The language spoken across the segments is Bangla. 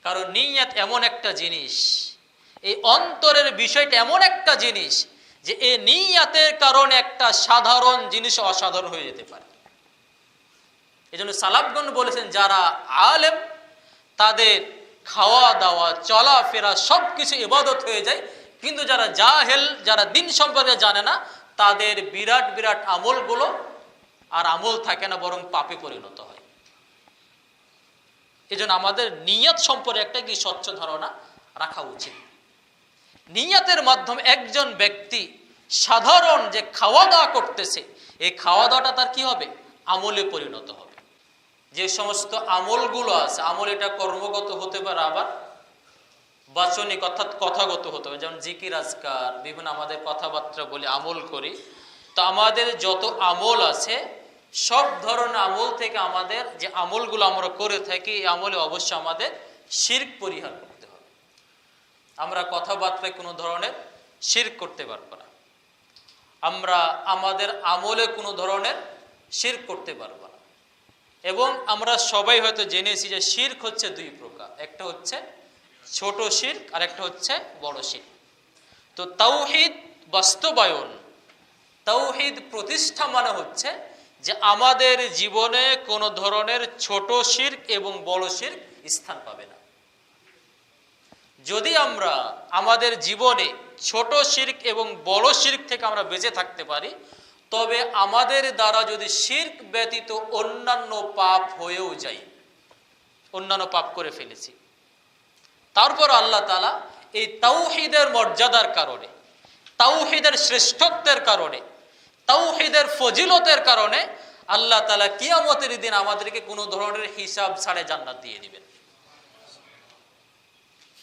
কারণ নিয়ত এমন একটা জিনিস, এই অন্তরের বিষয়টা এমন একটা জিনিস যে এই নিয়তের কারণে একটা সাধারণ জিনিস অসাধারণ হয়ে যেতে পারে। এজন্য সালাফগণ বলেছেন যারা আলেম তাদের খাওয়া দাওয়া চলাফেরা সব কিছু ইবাদত হয়ে যায়, কিন্তু যারা জাহেল, যারা দিন সম্পর্কে জানে না, তাদের বিরাট বিরাট আমলগুলো আর আমল থাকে না, বরং পাপে পরিণত হয়। এজন্য আমাদের নিয়ত সম্পর্কে একটা কি স্বচ্ছ ধারণা রাখা উচিত। নিয়তের মাধ্যমে একজন ব্যক্তি সাধারণ যে খাওয়া দাওয়া করতেছে, এই খাওয়া দাওয়াটা তার কি হবে? আমলে পরিণত হবে। যে সমস্ত আমলগুলো আছে, আমল এটা কর্মগত হতে পারে, আবার বাচনিক অর্থাৎ কথাগত হতে হবে। যেমন জিকির আজকার, বিভিন্ন আমাদের কথাবার্তা বলি, আমল করি। তো আমাদের যত আমল আছে, সব ধরনের আমল থেকে আমাদের যে আমলগুলো আমরা করে থাকি, এই আমলে অবশ্যই আমাদের শিরক পরিহার করতে হবে। আমরা কথাবার্তায় কোনো ধরনের শিরক করতে পারবো না, আমরা আমাদের আমলে কোনো ধরনের শিরক করতে পারবো না। এবং আমরা সবাই হয়তো জেনেছি যে শিরক হচ্ছে দুই প্রকার, একটা হচ্ছে ছোট শিরক আর একটা হচ্ছে বড় শিরক। তো তাওহীদ বাস্তবায়ন, তাওহীদ প্রতিষ্ঠা মানে হচ্ছে যে আমাদের জীবনে কোনো ধরনের ছোট শিরক এবং বড় শিরক স্থান পাবে না। যদি আমরা আমাদের জীবনে ছোট শিরক এবং বড় শিরক থেকে আমরা বেঁচে থাকতে পারি, তবে আমাদের দ্বারা যদি শিরক ব্যতীত অন্যান্য পাপ হয়েও যায়, অন্যান্য পাপ করে ফেলেছি, তারপর আল্লাহ তাআলা এই তাওহীদের মর্যাদার কারণে, তাওহীদের শ্রেষ্ঠত্বের কারণে, তাওহীদের ফজিলতের কারণে আল্লাহ তাআলা কিয়ামতের দিন আমাদেরকে কোনো ধরনের হিসাব ছাড়াই জান্নাত দিয়ে দিবেন।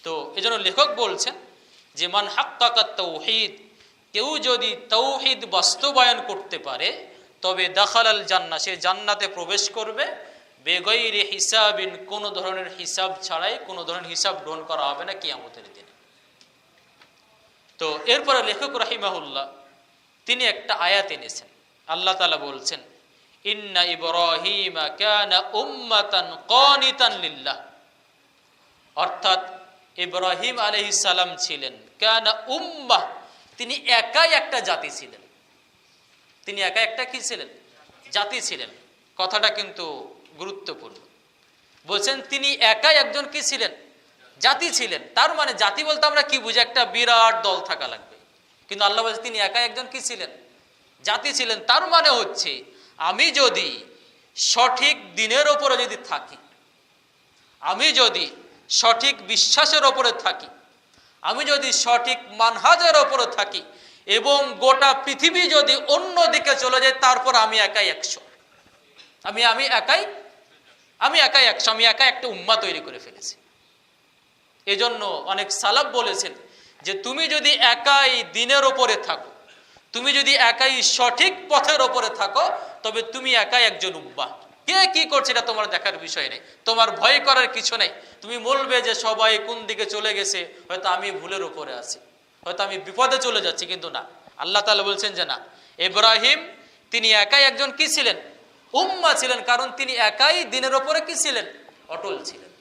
তো এজন্য লেখক বলছেন যে মান হাক্কাকাত তাওহীদ, কেউ যদি তাওহীদ বাস্তবায়ন করতে পারে তবে দাখালাল জান্নাহ, সে জান্নাতে প্রবেশ করবে বেগৈরি হিসাবিন, কোনো ধরনের হিসাব ছাড়াই, কোনো ধরনের হিসাব গ্রহণ করা হবে না কিয়ামতের দিনে। তো এরপরে লেখক রাহিমাহুল্লাহ তিনি একটা আয়াত এনেছেন। আল্লাহ তাআলা বলছেন ইন্না ইব্রাহিমা কানা উম্মাতান কানিতান লিল্লাহ, অর্থাৎ ইব্রাহিম আলাইহিস সালাম ছিলেন কানা উম্মাহ, তিনি একাই একটা জাতি ছিলেন। তিনি একা একটা কি ছিলেন? জাতি ছিলেন। কথাটা কিন্তু গুরুত্বপূর্ণ। বলছেন তিনি একাই একজন কি ছিলেন? জাতি ছিলেন। তার মানে জাতি বলতে আমরা কি বুঝি? একটা বিরাট দল থাকা লাগবে। কিন্তু আল্লাহ বলছেন তিনি একাই একজন কি ছিলেন? জাতি ছিলেন। তার মানে হচ্ছে আমি যদি সঠিক দিনের ওপরে যদি থাকি, আমি যদি সঠিক বিশ্বাসের ওপরে থাকি, আমি যদি সঠিক মানহাজের ওপরে থাকি এবং গোটা পৃথিবী যদি অন্য দিকে চলে যায়, তারপর আমি একাই 100, আমি একাই 100, আমি একাই একটা উম্মাহ তৈরি করে ফেলেছি। এজন্য অনেক সালাফ বলেছেন যে তুমি যদি একাই দিনের ওপরে থাকো, তুমি যদি একাই সঠিক পথের ওপরে থাকো, তবে তুমি একাই একজন উম্মাহ। কে কি করছে এটা তোমার দেখার বিষয় নেই, তোমার ভয় করার কিছু নেই। তুমি বলবে যে সবাই কোন দিকে চলে গেছে, হয়তো আমি ভুলের উপরে আছি, হয়তো আমি বিপদে চলে যাচ্ছি, কিন্তু না, আল্লাহ তাআলা বলছেন যে না, ইব্রাহিম তিনি একাই একজন কি ছিলেন? উম্মাহ ছিলেন। কারণ তিনি একাই দিনের ওপরে কি ছিলেন? অটল ছিলেন।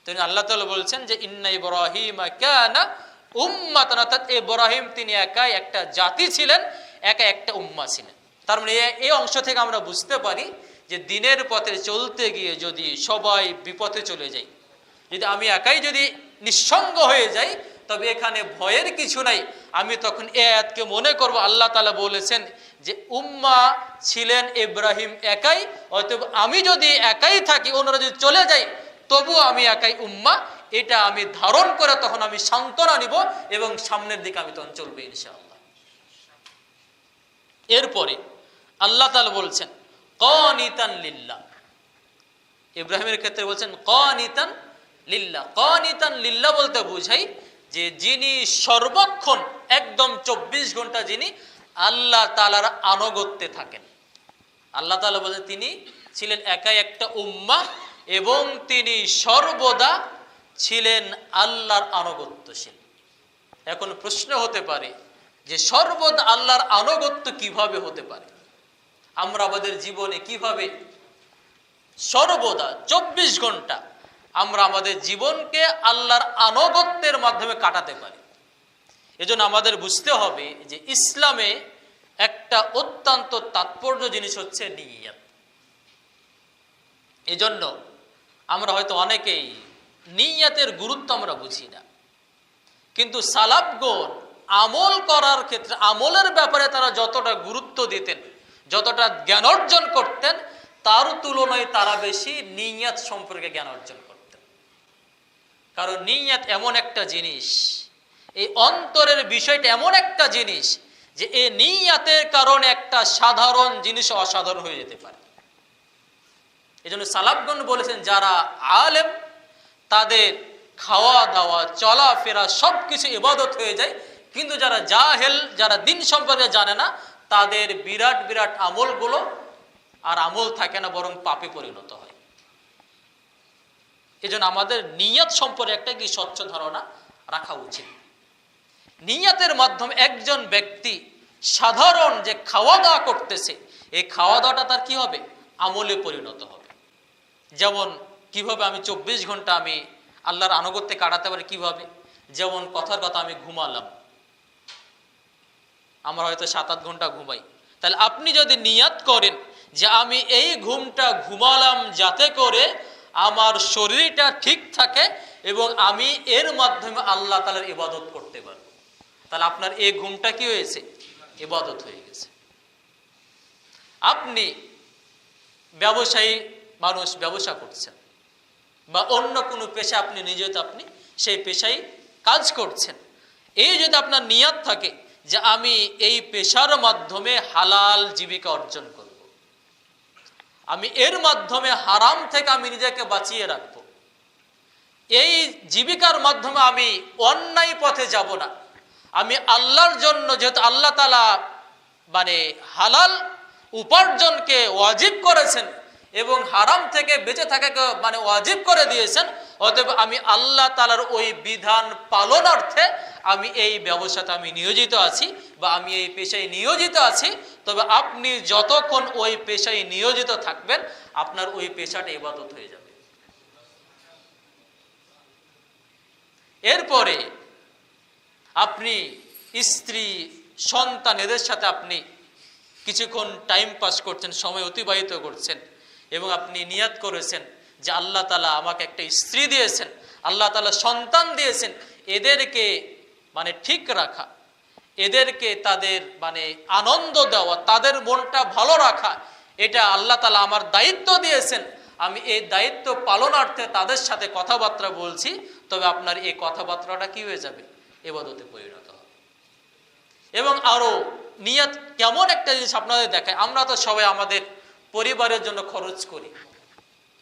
তিনি আল্লাহ তাআলা বলছেন যে ইন্না ইব্রাহিমা কানা উম্মাতান, অর্থাৎ ইব্রাহিম তিনি একাই একটা জাতি ছিলেন, একাই একটা উম্মাহ ছিলেন। তার মানে এই অংশ থেকে আমরা বুঝতে পারি যে দিনের পথে চলতে গিয়ে যদি সবাই বিপথে চলে যায়, যদি আমি একাই যদি নিঃসঙ্গ হয়ে যাই, তবে এখানে ভয়ের কিছু নাই। আমি তখন এই আয়াতকে মনে করব আল্লাহ তাআলা বলেছেন যে উম্মাহ ছিলেন ইব্রাহিম একাই, অতএব আমি যদি একাই থাকি, অন্যরা যদি চলে যায়, তবু আমি একাই উম্মাহ, এটা আমি ধারণ করে তখন আমি সান্ত্বনা নিব এবং সামনের দিকে আমি তখন চলবে ইনশাআল্লাহ। এরপরে আল্লাহ তাআলা বলছেন কানিতান লিল্লাহ, ইব্রাহিমের ক্ষেত্রে বলছেন কানিতান লিল্লাহ। কানিতান লিল্লাহ বলতে বোঝাই যে যিনি সর্বক্ষণ একদম 24 ঘন্টা যিনি আল্লাহ তাআলার আনুগত্যে থাকেন। আল্লাহ তাআলা বলেন তিনি ছিলেন একাই একটা উম্মাহ এবং তিনি সর্বদা ছিলেন আল্লাহর আনুগত্যশীল। এখন প্রশ্ন হতে পারে যে সর্বদা আল্লাহর আনুগত্য কিভাবে হতে পারে? আমরা আমাদের জীবনে কিভাবে সর্বদা 24 ঘন্টা আমরা আমাদের জীবনকে আল্লাহর আনুগত্যের মাধ্যমে কাটাতে পারি। এজন্য আমাদের বুঝতে হবে যে ইসলামে একটা অত্যন্ত তাৎপর্য জিনিস হচ্ছে নিয়ত। এজন্য আমরা হয়তো অনেকেই নিয়তের গুরুত্ব আমরা বুঝি না, কিন্তু সালাফগণ আমল করার ক্ষেত্রে আমলের ব্যাপারে তারা যতটা গুরুত্ব দিতেন, যতটা জ্ঞান অর্জন করতেন, তার তুলনায় তারা বেশি নিয়ত সম্পর্কে জ্ঞান অর্জন করতেন। কারণ নিয়ত এমন একটা জিনিস, এই অন্তরের বিষয়টা এমন একটা জিনিস যে এই নিয়তের কারণে একটা সাধারণ জিনিস অসাধারণ হয়ে যেতে পারে। এজন্য সালাফগণ বলেছেন যারা আলেম তাদের খাওয়া দাওয়া চলাফেরা সবকিছু ইবাদত হয়ে যায়, কিন্তু যারা জাহেল, যারা দিন সম্পর্কে জানে না, তাদের বিরাট বিরাট আমলগুলো আর আমল থাকে না, বরং পাপে পরিণত হয়। এজন্য আমাদের নিয়ত সম্পর্কে একটা কি স্বচ্ছ ধারণা রাখা উচিত। নিয়তের মাধ্যমে একজন ব্যক্তি সাধারণ যে খাওয়া দাওয়া করতেছে, এই খাওয়া দাওয়াটা তার কি হবে? আমলে পরিণত হবে। যেমন কিভাবে আমি 24 ঘন্টা আমি আল্লাহর আনুগত্যে কাটাতে পারি, কিভাবে? যেমন কথার কথা আমি ঘুমালাম, আমরা হয়তো 7-8 ঘন্টা ঘুমাই, তাহলে আপনি যদি নিয়ত করেন যে আমি এই ঘুমটা ঘুমালাম যাতে করে আমার শরীরটা ঠিক থাকে এবং আমি এর মাধ্যমে আল্লাহ তাআলার ইবাদত করতে পারবো, তাহলে আপনার এই ঘুমটা কি হয়েছে? ইবাদত হয়ে গেছে। আপনি ব্যবসায়ী মানুষ, ব্যবসা করছেন, বা অন্য কোনো পেশা আপনি নিজে আপনি সেই পেশায় কাজ করছেন, এই যদি আপনার নিয়ত থাকে যে আমি এই পেশার মাধ্যমে হালাল জীবিকা অর্জন করব, আমি এর মাধ্যমে হারাম থেকে আমি নিজেকে বাঁচিয়ে রাখবো, এই জীবিকার মাধ্যমে আমি অন্যায় পথে যাব না, আমি আল্লাহর জন্য, যেহেতু আল্লাহ তাআলা মানে হালাল উপার্জনকে ওয়াজিব করেছেন এবং হারাম থেকে বেঁচে থাকাকে মানে ওয়াজিব করে দিয়েছেন, অতএব আমি আল্লাহ তাআলার ওই বিধান পালনার্থে আমি এই ব্যবসাতে আমি নিয়োজিত আছি বা আমি এই পেশায় নিয়োজিত আছি। তবে আপনি যতক্ষণ ওই পেশায় নিয়োজিত থাকবেন, আপনার ওই পেশাটা ইবাদত হয়ে যাবে। এরপরে আপনি স্ত্রী সন্তান এদের সাথে আপনি কিছুক্ষণ টাইম পাস করছেন, সময় অতিবাহিত করছেন, এবং আপনি নিয়ত করেছেন যে আল্লাহ তাআলা আমাকে একটা স্ত্রী দিয়েছেন, আল্লাহ তাআলা সন্তান দিয়েছেন, এদেরকে মানে ঠিক রাখা, এদেরকে তাদের মানে আনন্দ দেওয়া, তাদের মনটা ভালো রাখা, এটা আল্লাহ তাআলা আমার দায়িত্ব দিয়েছেন। আমি এই দায়িত্ব পালনার্থে তাদের সাথে কথাবার্তা বলছি, তবে আপনার এই কথাবার্তাটা কি হয়ে যাবে? ইবাদতে পরিণত হবে। এবং আরো নিয়ত কেমন একটা জিনিস আপনাদের দেখায়, আমরা তো সবাই আমাদের পরিবারের জন্য খরচ করি,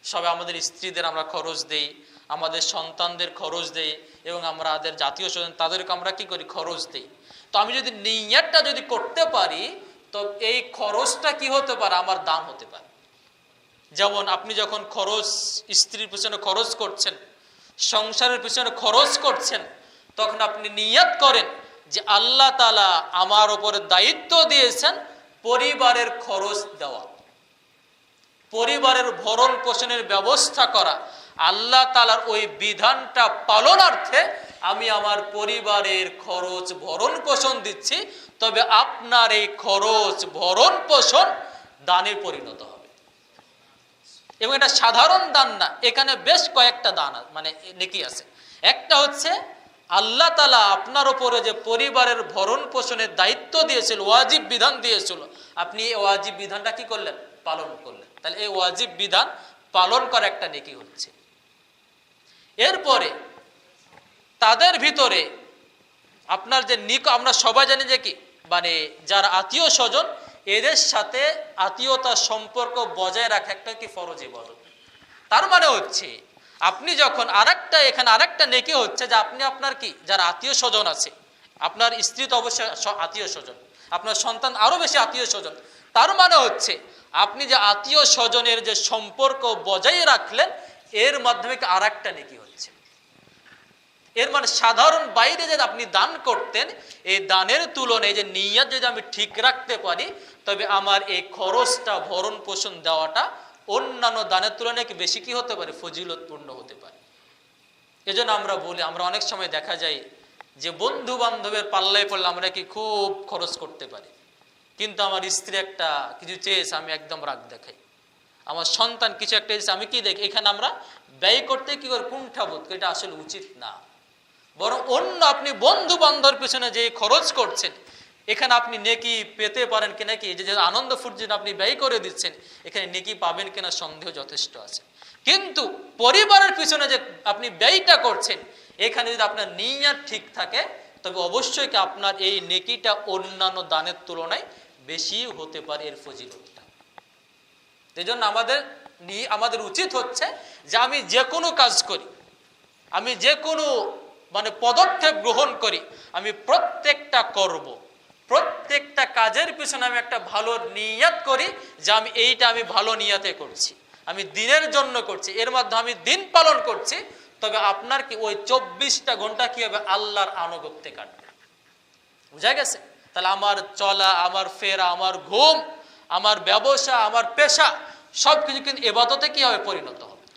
সবাই আমাদের স্ত্রীদের আমরা খরচ দেই, আমাদের সন্তানদের খরচ দেই, এবং আমরা আমাদের জাতীয় স্বজন তাদেরকে আমরা কি করি? খরচ দেই। তো আমি যদি নিয়তটা যদি করতে পারি, তো এই খরচটা কি হতে পারে? আমার দান হতে পারে। যেমন আপনি যখন খরচ, স্ত্রীর পিছনে খরচ করছেন, সংসারের পিছনে খরচ করছেন, তখন আপনি নিয়ত করেন যে আল্লাহ তাআলা আমার উপরে দায়িত্ব দিয়েছেন পরিবারের খরচ দেওয়া, পরিবারের ভরণ পোষণের ব্যবস্থা করা, আল্লাহ তাআলার ওই বিধানটা পালনার্থে আমি আমার পরিবারের খরচ ভরণ পোষণ দিচ্ছি, তবে আপনার এই খরচ ভরণ পোষণ দানে পরিণত হবে। এবং এটা সাধারণ দান না, এখানে বেশ কয়েকটা দান মানে নেকি আছে। একটা হচ্ছে আল্লাহ তাআলা আপনার উপরে যে পরিবারের ভরণ পোষণের দায়িত্ব দিয়েছিল, ওয়াজিব বিধান দিয়েছিল, আপনি এই ওয়াজিব বিধানটা কি করলেন? পালন করলেন। তাহলে এই ওয়াজিব বিধান পালন করা একটা নেকি হচ্ছে। এরপরে তাদের ভিতরে আপনার যে আমরা সবাই জানি যে কি মানে যারা আত্মীয় স্বজন, এদের সাথে আত্মীয়তার সম্পর্ক বজায় রাখা একটা কি ফরজ ইবাদত। তার মানে হচ্ছে আপনি যখন এখানে আরেকটা নেকি হচ্ছে যে আপনি আপনার কি যারা আত্মীয় স্বজন আছে, আপনার স্ত্রী তো অবশ্যই আত্মীয় স্বজন, আপনার সন্তান আরো বেশি আত্মীয় স্বজন, তার মানে হচ্ছে আপনি যে আত্মীয় স্বজনের যে সম্পর্ক বজায় রাখলেন, এর মাধ্যমে আরেকটা নেকি হচ্ছে। এর মানে সাধারণ বাইরে যদি আপনি দান করতেন, এই দানের তুলনায় যে নিয়ত যদি আমি ঠিক রাখতে পারি, তবে আমার এই খরচটা ভরণ পোষণ দেওয়াটা অন্যান্য দানের তুলনায় বেশি কি হতে পারে? ফজিলতপূর্ণ হতে পারে। এজন্য আমরা বলি, আমরা অনেক সময় দেখা যায় যে বন্ধু বান্ধবের পাল্লায় পড়লে আমরা কি খুব খরচ করতে পারি, কিন্তু আমার স্ত্রী একটা কিছু চেয়েছে আমি একদম রাগ দেখাই, আমার সন্তান কিছু একটা চেয়েছে আমি কি দেখি, এখানে আমরা ব্যয় করতে কি করে কুণ্ঠাবোধ করি, এটা আসলে উচিত না। বরং অন্য আপনি বন্ধু বান্ধবের পিছনে যে খরচ করছেন এখানে আপনি নেকি পেতে পারেন কিনা, কি যে আনন্দ ফুর্জন আপনি ব্যয় করে দিচ্ছেন এখানে নেকি পাবেন কিনা সন্দেহ যথেষ্ট আছে। কিন্তু পরিবারের পিছনে যে আপনি ব্যয়টা করছেন এখানে যদি আপনার নিয়ত ঠিক থাকে তবে অবশ্যই কি আপনার এই নেকিটা অন্যান্য দানের তুলনায় বেশি হতে পারে এর ফজিলতটা। এই জন্য আমাদের উচিত হচ্ছে যে আমি যে কোনো কাজ করি, আমি যে কোনো পদক্ষেপ গ্রহণ করি, আমি প্রত্যেকটা করব, প্রত্যেকটা কাজের পিছনে আমি একটা ভালো নিয়ত করি যে আমি ভালো নিয়তে করছি, আমি দিনের জন্য করছি, এর মাধ্যমে আমি দিন পালন করছি। তবে আপনার কি ওই 24টা ঘন্টা কি হবে আল্লাহর আনুগত্যে কাটবে। বুঝা গেছে? তাহলে আমার চলা, আমার ফেরা, আমার ঘুম, আমার ব্যবসা, আমার পেশা সবকিছু কিন্তু ইবাদতে কি হবে পরিণত হবে।